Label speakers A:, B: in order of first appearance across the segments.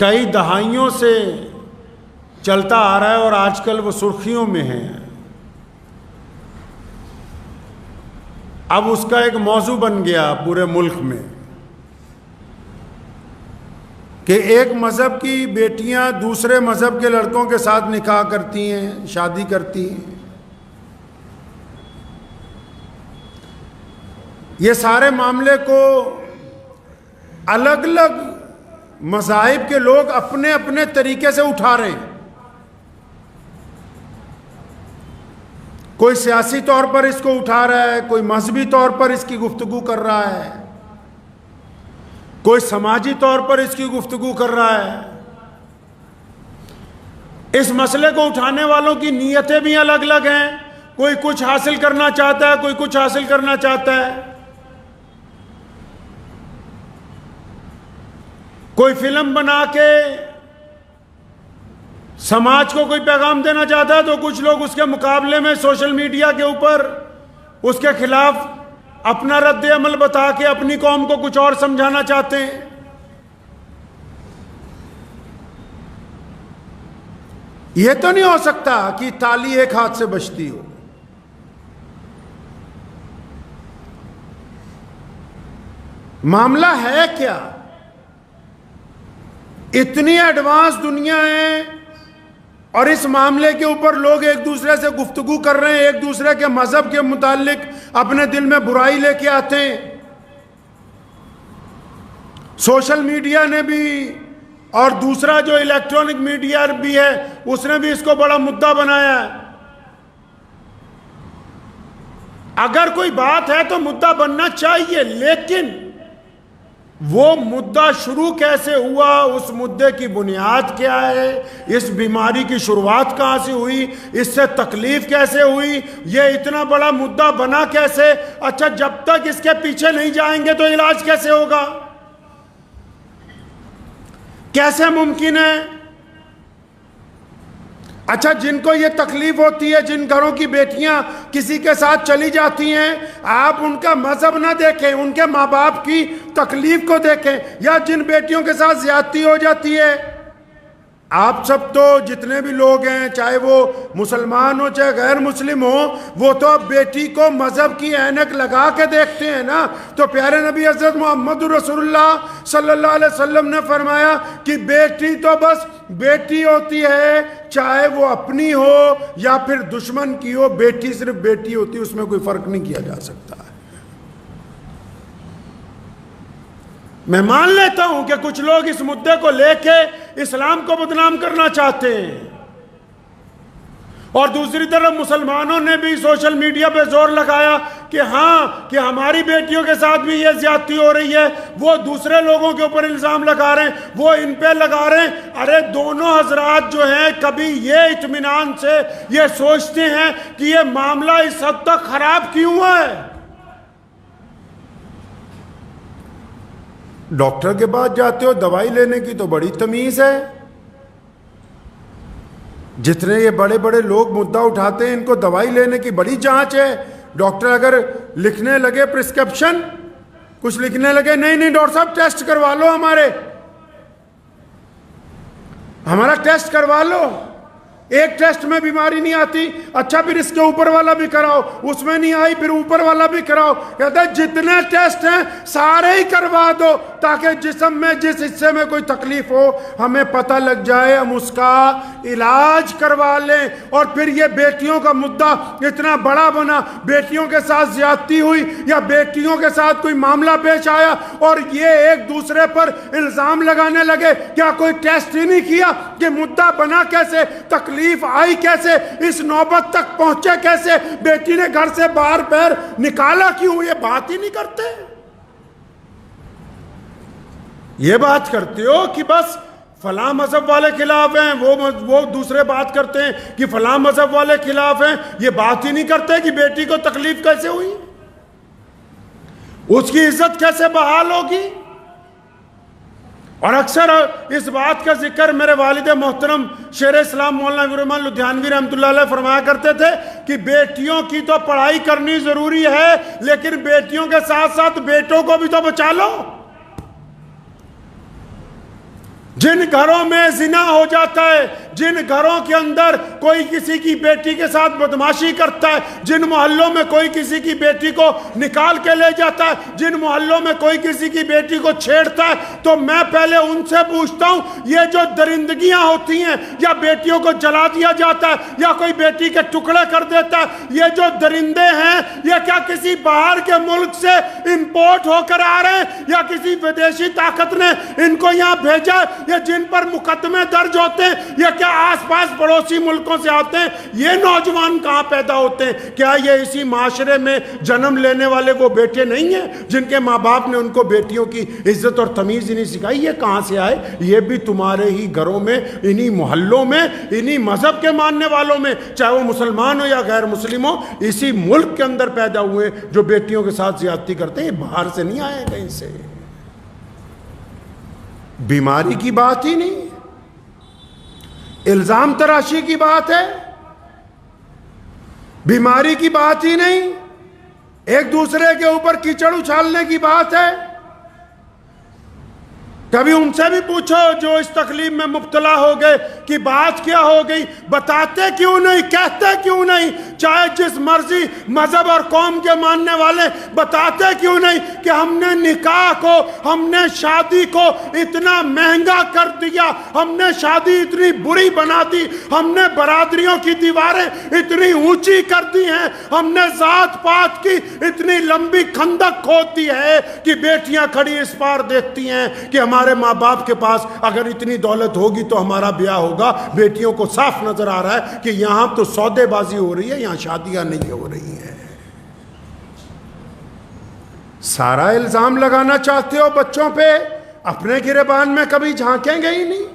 A: کئی دہائیوں سے چلتا آ رہا ہے اور آج کل وہ سرخیوں میں ہے. اب اس کا ایک موضوع بن گیا پورے ملک میں کہ ایک مذہب کی بیٹیاں دوسرے مذہب کے لڑکوں کے ساتھ نکاح کرتی ہیں، شادی کرتی ہیں. یہ سارے معاملے کو الگ الگ مذاہب کے لوگ اپنے اپنے طریقے سے اٹھا رہے ہیں. کوئی سیاسی طور پر اس کو اٹھا رہا ہے، کوئی مذہبی طور پر اس کی گفتگو کر رہا ہے، کوئی سماجی طور پر اس کی گفتگو کر رہا ہے. اس مسئلے کو اٹھانے والوں کی نیتیں بھی الگ الگ ہیں. کوئی کچھ حاصل کرنا چاہتا ہے، کوئی کچھ حاصل کرنا چاہتا ہے. کوئی فلم بنا کے سماج کو کوئی پیغام دینا چاہتا ہے تو کچھ لوگ اس کے مقابلے میں سوشل میڈیا کے اوپر اس کے خلاف اپنا رد عمل بتا کے اپنی قوم کو کچھ اور سمجھانا چاہتے ہیں. یہ تو نہیں ہو سکتا کہ تالی ایک ہاتھ سے بجتی ہو. معاملہ ہے کیا؟ اتنی ایڈوانس دنیا ہے اور اس معاملے کے اوپر لوگ ایک دوسرے سے گفتگو کر رہے ہیں، ایک دوسرے کے مذہب کے متعلق اپنے دل میں برائی لے کے آتے ہیں. سوشل میڈیا نے بھی اور دوسرا جو الیکٹرانک میڈیا بھی ہے اس نے بھی اس کو بڑا مدعا بنایا ہے. اگر کوئی بات ہے تو مدعا بننا چاہیے، لیکن وہ مدعا شروع کیسے ہوا، اس مدعے کی بنیاد کیا ہے، اس بیماری کی شروعات کہاں سے ہوئی، اس سے تکلیف کیسے ہوئی، یہ اتنا بڑا مدعا بنا کیسے. اچھا جب تک اس کے پیچھے نہیں جائیں گے تو علاج کیسے ہوگا، کیسے ممکن ہے؟ اچھا جن کو یہ تکلیف ہوتی ہے، جن گھروں کی بیٹیاں کسی کے ساتھ چلی جاتی ہیں، آپ ان کا مذہب نہ دیکھیں، ان کے ماں باپ کی تکلیف کو دیکھیں. یا جن بیٹیوں کے ساتھ زیادتی ہو جاتی ہے، آپ سب تو جتنے بھی لوگ ہیں چاہے وہ مسلمان ہو چاہے غیر مسلم ہو، وہ تو اب بیٹی کو مذہب کی عینک لگا کے دیکھتے ہیں نا. تو پیارے نبی حضرت محمد رسول اللہ صلی اللہ علیہ وسلم نے فرمایا کہ بیٹی تو بس بیٹی ہوتی ہے، چاہے وہ اپنی ہو یا پھر دشمن کی ہو، بیٹی صرف بیٹی ہوتی ہے، اس میں کوئی فرق نہیں کیا جا سکتا. میں مان لیتا ہوں کہ کچھ لوگ اس مدعے کو لے کے اسلام کو بدنام کرنا چاہتے ہیں، اور دوسری طرف مسلمانوں نے بھی سوشل میڈیا پہ زور لگایا کہ ہاں کہ ہماری بیٹیوں کے ساتھ بھی یہ زیادتی ہو رہی ہے. وہ دوسرے لوگوں کے اوپر الزام لگا رہے ہیں، وہ ان پہ لگا رہے ہیں. ارے دونوں حضرات جو ہیں کبھی یہ اطمینان سے یہ سوچتے ہیں کہ یہ معاملہ اس حد تک خراب کیوں ہے؟ ڈاکٹر کے پاس جاتے ہو دوائی لینے کی تو بڑی تمیز ہے. جتنے یہ بڑے بڑے لوگ مدعا اٹھاتے ہیں ان کو دوائی لینے کی بڑی جانچ ہے. ڈاکٹر اگر لکھنے لگے پرسکرپشن کچھ لکھنے لگے، نہیں ڈاکٹر صاحب ٹیسٹ کروا لو، ہمارا ٹیسٹ کروا لو، ایک ٹیسٹ میں بیماری نہیں آتی، اچھا پھر اس کے اوپر والا بھی کراؤ، اس میں نہیں آئی پھر اوپر والا بھی کراؤ. کہتے ہیں جتنے ٹیسٹ ہیں سارے ہی کروا دو تاکہ جسم میں جس حصے میں کوئی تکلیف ہو ہمیں پتہ لگ جائے، ہم اس کا علاج کروا لیں. اور پھر یہ بیٹیوں کا مدعا اتنا بڑا بنا، بیٹیوں کے ساتھ زیادتی ہوئی یا بیٹیوں کے ساتھ کوئی معاملہ پیش آیا اور یہ ایک دوسرے پر الزام لگانے لگے. کیا کوئی ٹیسٹ ہی نہیں کیا کہ مدعا بنا کیسے، تکلیف آئی کیسے، اس نوبت تک پہنچے کیسے، بیٹی نے گھر سے باہر پیر نکالا کیوں؟ یہ بات ہی نہیں کرتے. یہ بات کرتے ہو کہ بس فلاں مذہب والے خلاف ہیں، وہ دوسرے بات کرتے ہیں کہ فلاں مذہب والے خلاف ہیں. یہ بات ہی نہیں کرتے کہ بیٹی کو تکلیف کیسے ہوئی، اس کی عزت کیسے بحال ہوگی. اور اکثر اس بات کا ذکر میرے والد محترم شیر اسلام مولانا عبدالرحمن لدھیانوی رحمۃ اللہ علیہ فرمایا کرتے تھے کہ بیٹیوں کی تو پڑھائی کرنی ضروری ہے، لیکن بیٹیوں کے ساتھ ساتھ بیٹوں کو بھی تو بچا لو. جن گھروں میں زنا ہو جاتا ہے، جن گھروں کے اندر کوئی کسی کی بیٹی کے ساتھ بدماشی کرتا ہے، جن محلوں میں کوئی کسی کی بیٹی کو نکال کے لے جاتا ہے، جن محلوں میں کوئی کسی کی بیٹی کو چھیڑتا ہے، تو میں پہلے ان سے پوچھتا ہوں یہ جو درندگیاں ہوتی ہیں، یا بیٹیوں کو جلا دیا جاتا ہے، یا کوئی بیٹی کے ٹکڑے کر دیتا ہے، یہ جو درندے ہیں یہ کیا کسی باہر کے ملک سے امپورٹ ہو کر آ رہے ہیں، یا کسی ودیشی طاقت نے ان کو یہاں بھیجا ہے؟ یہ جن پر مقدمے درج ہوتے ہیں یہ کیا آس پاس پڑوسی ملکوں سے آتے ہیں؟ یہ نوجوان کہاں پیدا ہوتے ہیں؟ کیا یہ اسی معاشرے میں جنم لینے والے وہ بیٹے نہیں ہیں جن کے ماں باپ نے ان کو بیٹیوں کی عزت اور تمیز ہی نہیں سکھائی؟ یہ کہاں سے آئے؟ یہ بھی تمہارے ہی گھروں میں، انہی محلوں میں، انہی مذہب کے ماننے والوں میں، چاہے وہ مسلمان ہو یا غیر مسلم ہو، اسی ملک کے اندر پیدا ہوئے جو بیٹیوں کے ساتھ زیادتی کرتے ہیں۔ یہ باہر سے نہیں آئے کہیں سے۔ بیماری کی بات ہی نہیں، الزام تراشی کی بات ہے، بیماری کی بات ہی نہیں، ایک دوسرے کے اوپر کیچڑ اچھالنے کی بات ہے۔ کبھی ان سے بھی پوچھو جو اس تکلیف میں مبتلا ہو گئے کہ بات کیا ہو گئی، بتاتے کیوں نہیں، کہتے کیوں نہیں؟ چاہے جس مرضی مذہب اور قوم کے ماننے والے، بتاتے کیوں نہیں کہ ہم نے نکاح کو، ہم نے شادی کو اتنا مہنگا کر دیا، ہم نے شادی اتنی بری بنا دی، ہم نے برادریوں کی دیواریں اتنی اونچی کر دی ہیں، ہم نے ذات پات کی اتنی لمبی خندق کھود دی ہے کہ بیٹیاں کھڑی اس پار دیکھتی ہیں کہ ہمارے ماں باپ کے پاس اگر اتنی دولت ہوگی تو ہمارا بیاہ ہوگا۔ بیٹیوں کو صاف نظر آ رہا ہے کہ یہاں تو سودے بازی ہو رہی ہے، یہاں شادیاں نہیں ہو رہی ہیں۔ سارا الزام لگانا چاہتے ہو بچوں پہ، اپنے گریبان میں کبھی جھانکیں گے ہی نہیں۔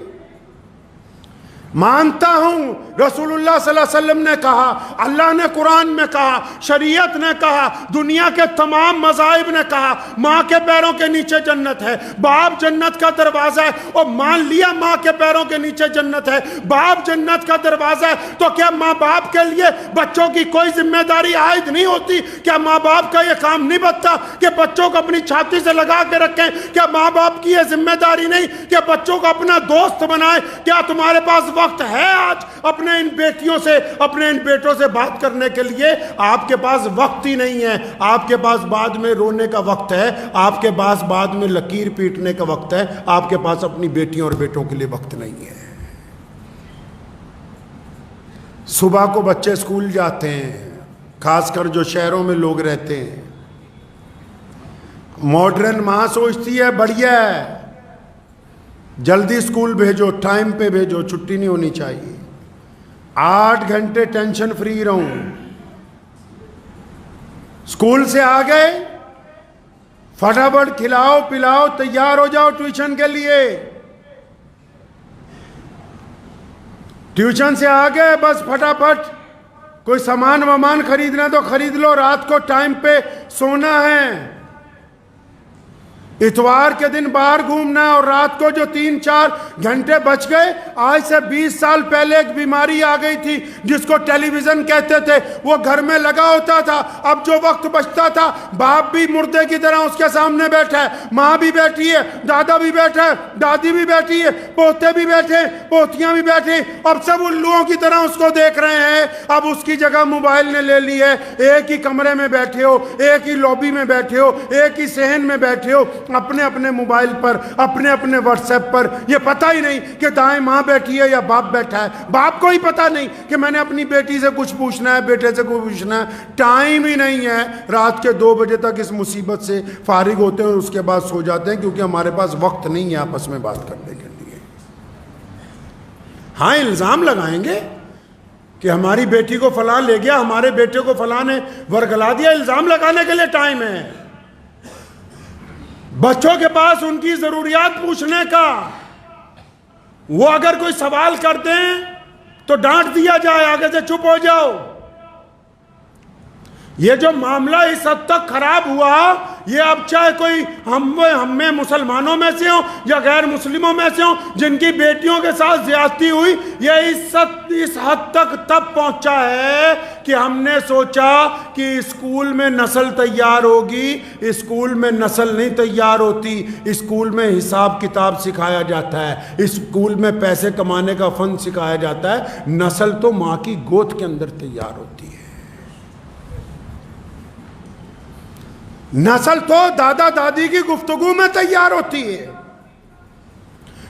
A: مانتا ہوں رسول اللہ صلی اللہ علیہ وسلم نے کہا، اللہ نے قرآن میں کہا، شریعت نے کہا، دنیا کے تمام مذاہب نے کہا، ماں کے پیروں کے نیچے جنت ہے، باپ جنت کا دروازہ ہے، اور مان لیا ماں کے پیروں کے نیچے جنت ہے، باپ جنت کا دروازہ ہے، تو کیا ماں باپ کے لیے بچوں کی کوئی ذمہ داری عائد نہیں ہوتی؟ کیا ماں باپ کا یہ کام نہیں بنتا کہ بچوں کو اپنی چھاتی سے لگا کے رکھیں؟ کیا ماں باپ کی یہ ذمہ داری نہیں کہ بچوں کو اپنا دوست بنائیں؟ کیا تمہارے پاس وقت ہے آج اپنے ان بیٹیوں سے، اپنے ان بیٹوں سے بات کرنے کے لیے؟ آپ کے پاس وقت ہی نہیں ہے۔ آپ کے پاس بعد میں رونے کا وقت ہے، آپ کے پاس بعد میں لکیر پیٹنے کا وقت ہے، آپ کے پاس اپنی بیٹیوں اور بیٹوں کے لیے وقت نہیں ہے۔ صبح کو بچے اسکول جاتے ہیں، خاص کر جو شہروں میں لوگ رہتے ہیں، ماڈرن ماں سوچتی ہے بڑھیا ہے، جلدی اسکول بھیجو، ٹائم پہ بھیجو، چھٹی نہیں ہونی چاہیے، 8 گھنٹے ٹینشن فری رہوں۔ اسکول سے آ گئے، فٹافٹ کھلاؤ پلاؤ، تیار ہو جاؤ ٹیوشن کے لیے۔ ٹیوشن سے آ گئے، بس فٹافٹ کوئی سامان وامان خریدنا تو خرید لو، رات کو ٹائم پہ سونا ہے۔ اتوار کے دن باہر گھومنا ہے، اور رات کو جو 3-4 گھنٹے بچ گئے، آج سے 20 سال پہلے ایک بیماری آ گئی تھی جس کو ٹیلی ویژن کہتے تھے، وہ گھر میں لگا ہوتا تھا۔ اب جو وقت بچتا تھا، باپ بھی مردے کی طرح اس کے سامنے بیٹھا ہے، ماں بھی بیٹھی ہے، دادا بھی بیٹھا ہے، دادی بھی بیٹھی ہے، پوتے بھی بیٹھے، پوتیاں بھی بیٹھی، اب سب الوؤں کی طرح اس کو دیکھ رہے ہیں۔ اب اس کی جگہ موبائل نے لے لی ہے، ایک ہی کمرے میں بیٹھے ہو، ایک ہی لابی میں بیٹھے ہو، ایک ہی صحن میں بیٹھے ہو، اپنے اپنے موبائل پر، اپنے اپنے واٹس ایپ پر۔ یہ پتہ ہی نہیں کہ دائیں ماں بیٹھی ہے یا باپ بیٹھا ہے، باپ کو ہی پتہ نہیں کہ میں نے اپنی بیٹی سے کچھ پوچھنا ہے، بیٹے سے کچھ پوچھنا ہے، ٹائم ہی نہیں ہے۔ رات کے 2 بجے تک اس مصیبت سے فارغ ہوتے ہیں اور اس کے بعد سو جاتے ہیں، کیونکہ ہمارے پاس وقت نہیں ہے آپس میں بات کرنے کے لیے۔ ہاں الزام لگائیں گے کہ ہماری بیٹی کو فلاں لے گیا، ہمارے بیٹے کو فلاں نے ورگلا دیا، الزام لگانے کے لیے ٹائم ہے۔ بچوں کے پاس ان کی ضروریات پوچھنے کا، وہ اگر کوئی سوال کرتے ہیں تو ڈانٹ دیا جائے، آگے سے چپ ہو جاؤ۔ یہ جو معاملہ اس حد تک خراب ہوا یہ اب چاہے کوئی ہم میں مسلمانوں میں سے ہوں یا غیر مسلموں میں سے ہوں جن کی بیٹیوں کے ساتھ زیادتی ہوئی، یہ اس حد تک تب پہنچا ہے کہ ہم نے سوچا کہ اسکول میں نسل تیار ہوگی. اسکول میں نسل نہیں تیار ہوتی، اسکول میں حساب کتاب سکھایا جاتا ہے، اسکول میں پیسے کمانے کا فن سکھایا جاتا ہے. نسل تو ماں کی گود کے اندر تیار ہوتی ہے. نسل تو دادا دادی کی گفتگو میں تیار ہوتی ہے.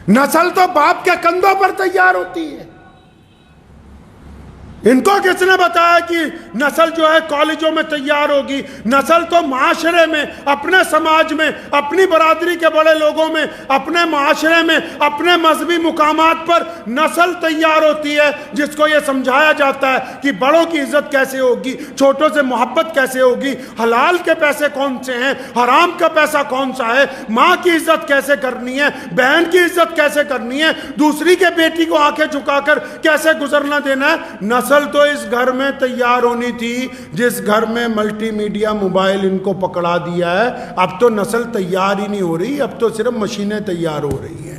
A: نسل تو باپ کے کندھوں پر تیار ہوتی ہے. ان کو کس نے بتایا کہ نسل جو ہے کالجوں میں تیار ہوگی؟ نسل تو معاشرے میں، اپنے سماج میں، اپنی برادری کے بڑے لوگوں میں، اپنے معاشرے میں، اپنے مذہبی مقامات پر نسل تیار ہوتی ہے، جس کو یہ سمجھایا جاتا ہے کہ بڑوں کی عزت کیسے ہوگی، چھوٹوں سے محبت کیسے ہوگی، حلال کے پیسے کون سے ہیں، حرام کا پیسہ کون سا ہے، ماں کی عزت کیسے کرنی ہے، بہن کی عزت کیسے کرنی ہے، دوسری کے بیٹی کو آنکھیں جھکا کر کیسے گزرنا دینا ہے. نسل تو اس گھر میں تیار ہونی تھی جس گھر میں ملٹی میڈیا موبائل ان کو پکڑا دیا ہے. اب تو نسل تیار ہی نہیں ہو رہی، اب تو صرف مشینیں تیار ہو رہی ہیں.